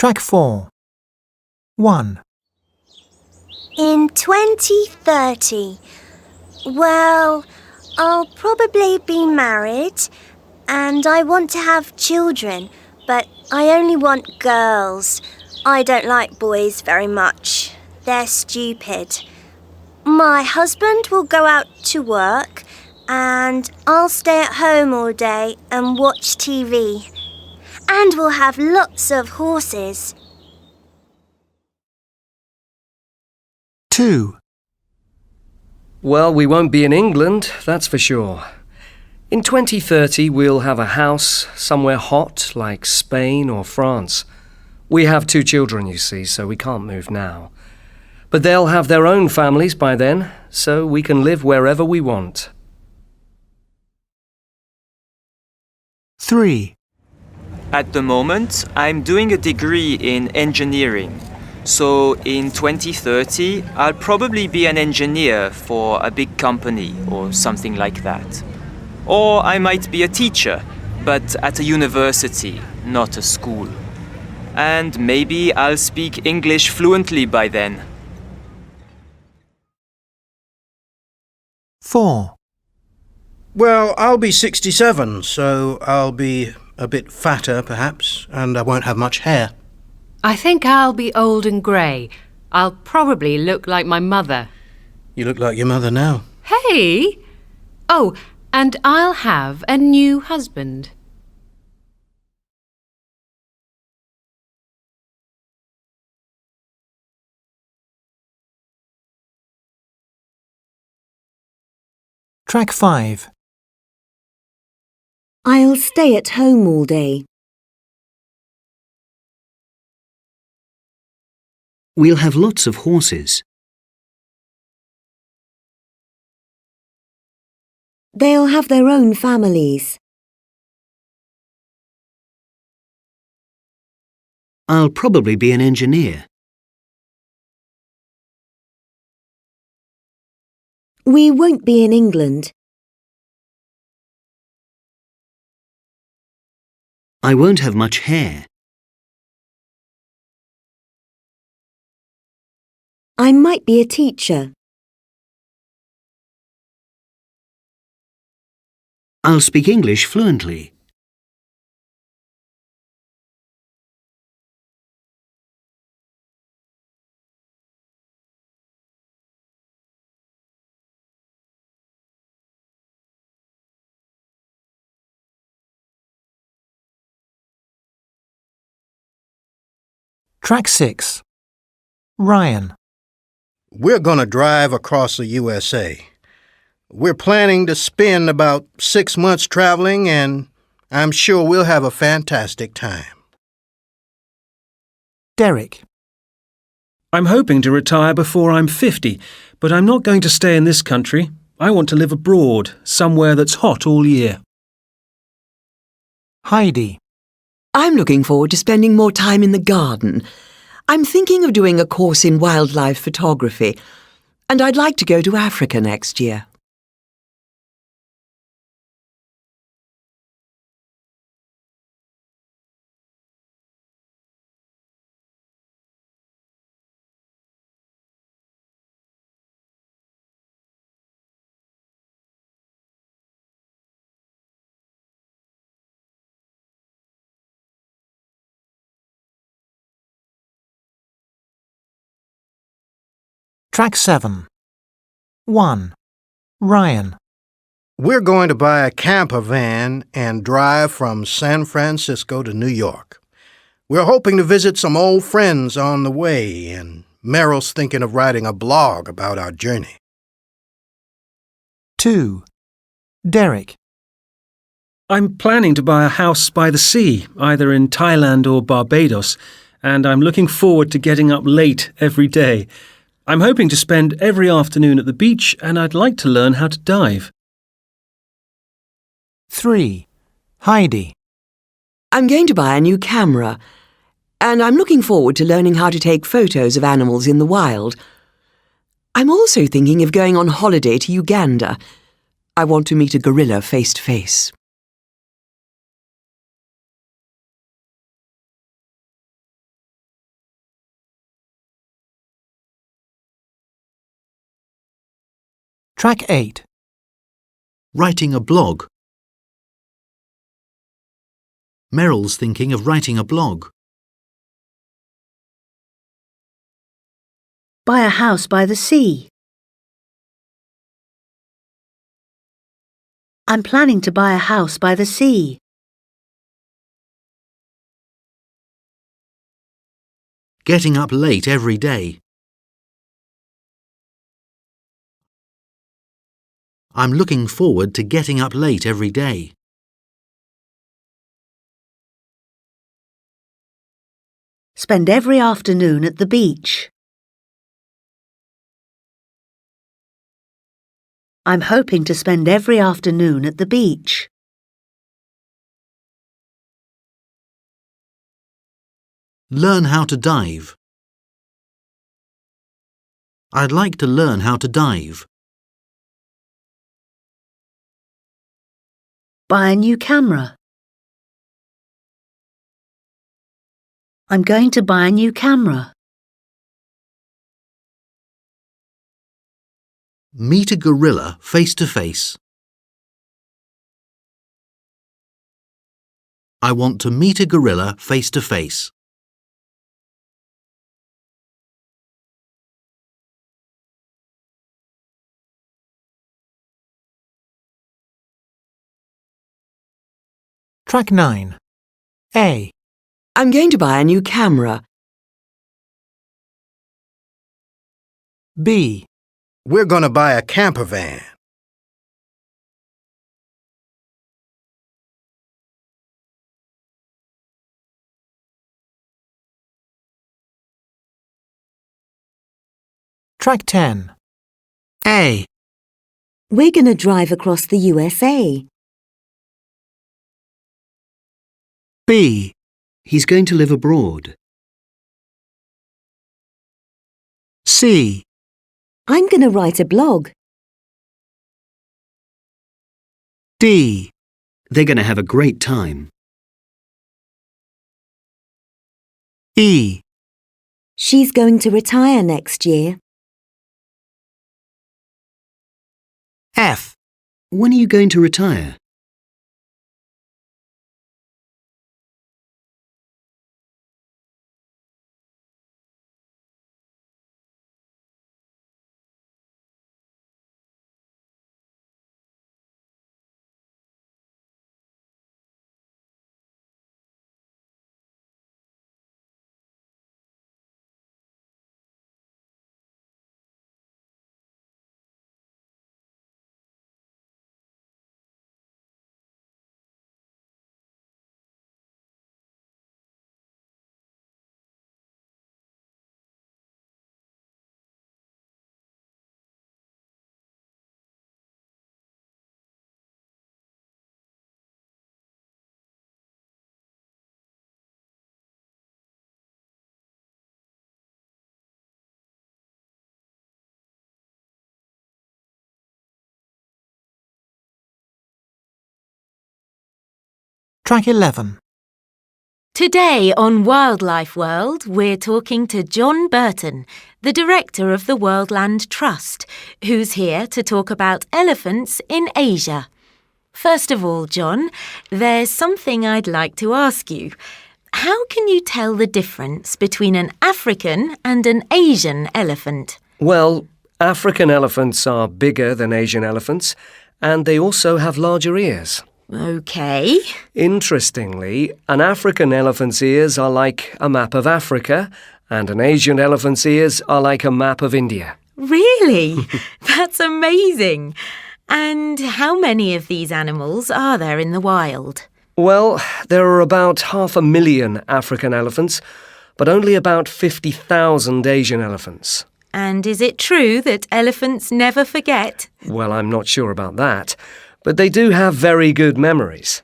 Track 4. 1. In 2030, well, I'll probably be married and I want to have children, but I only want girls. I don't like boys very much. They're stupid. My husband will go out to work and I'll stay at home all day and watch TV. And we'll have lots of horses. 2. Well, we won't be in England, that's for sure. In 2030, we'll have a house somewhere hot like Spain or France. We have 2 children, you see, so we can't move now. But they'll have their own families by then, so we can live wherever we want. 3. At the moment, I'm doing a degree in engineering. So in 2030, I'll probably be an engineer for a big company or something like that. Or I might be a teacher, but at a university, not a school. And maybe I'll speak English fluently by then. 4. Well, I'll be 67, so I'll be a bit fatter, perhaps, and I won't have much hair. I think I'll be old and grey. I'll probably look like my mother. You look like your mother now. Hey! Oh, and I'll have a new husband. Track 5. I'll stay at home all day. We'll have lots of horses. They'll have their own families. I'll probably be an engineer. We won't be in England. I won't have much hair. I might be a teacher. I'll speak English fluently. Track 6. Ryan. We're going to drive across the USA. We're planning to spend about 6 months traveling, and I'm sure we'll have a fantastic time. Derek. I'm hoping to retire before I'm 50, but I'm not going to stay in this country. I want to live abroad, somewhere that's hot all year. Heidi. I'm looking forward to spending more time in the garden. I'm thinking of doing a course in wildlife photography, and I'd like to go to Africa next year. Track 7. 1. Ryan. We're going to buy a camper van and drive from San Francisco to New York. We're hoping to visit some old friends on the way, and Meryl's thinking of writing a blog about our journey. 2. Derek. I'm planning to buy a house by the sea, either in Thailand or Barbados, and I'm looking forward to getting up late every day. I'm hoping to spend every afternoon at the beach, and I'd like to learn how to dive. 3. Heidi. I'm going to buy a new camera, and I'm looking forward to learning how to take photos of animals in the wild. I'm also thinking of going on holiday to Uganda. I want to meet a gorilla face to face. Track 8. Writing a blog. Meryl's thinking of writing a blog. Buy a house by the sea. I'm planning to buy a house by the sea. Getting up late every day. I'm looking forward to getting up late every day. Spend every afternoon at the beach. I'm hoping to spend every afternoon at the beach. Learn how to dive. I'd like to learn how to dive. Buy a new camera. I'm going to buy a new camera. Meet a gorilla face to face. I want to meet a gorilla face to face. Track 9. A. I'm going to buy a new camera. B. We're going to buy a camper van. Track 10. A. We're going to drive across the USA. B. He's going to live abroad. C. I'm going to write a blog. D. They're going to have a great time. E. She's going to retire next year. F. When are you going to retire? Track 11. Today on Wildlife World, we're talking to John Burton, the director of the Worldland Trust, who's here to talk about elephants in Asia. First of all, John, there's something I'd like to ask you. How can you tell the difference between an African and an Asian elephant? Well, African elephants are bigger than Asian elephants, and they also have larger ears. OK. Interestingly, an African elephant's ears are like a map of Africa, and an Asian elephant's ears are like a map of India. Really? That's amazing. And how many of these animals are there in the wild? Well, there are about 500,000 African elephants, but only about 50,000 Asian elephants. And is it true that elephants never forget? Well, I'm not sure about that, but they do have very good memories.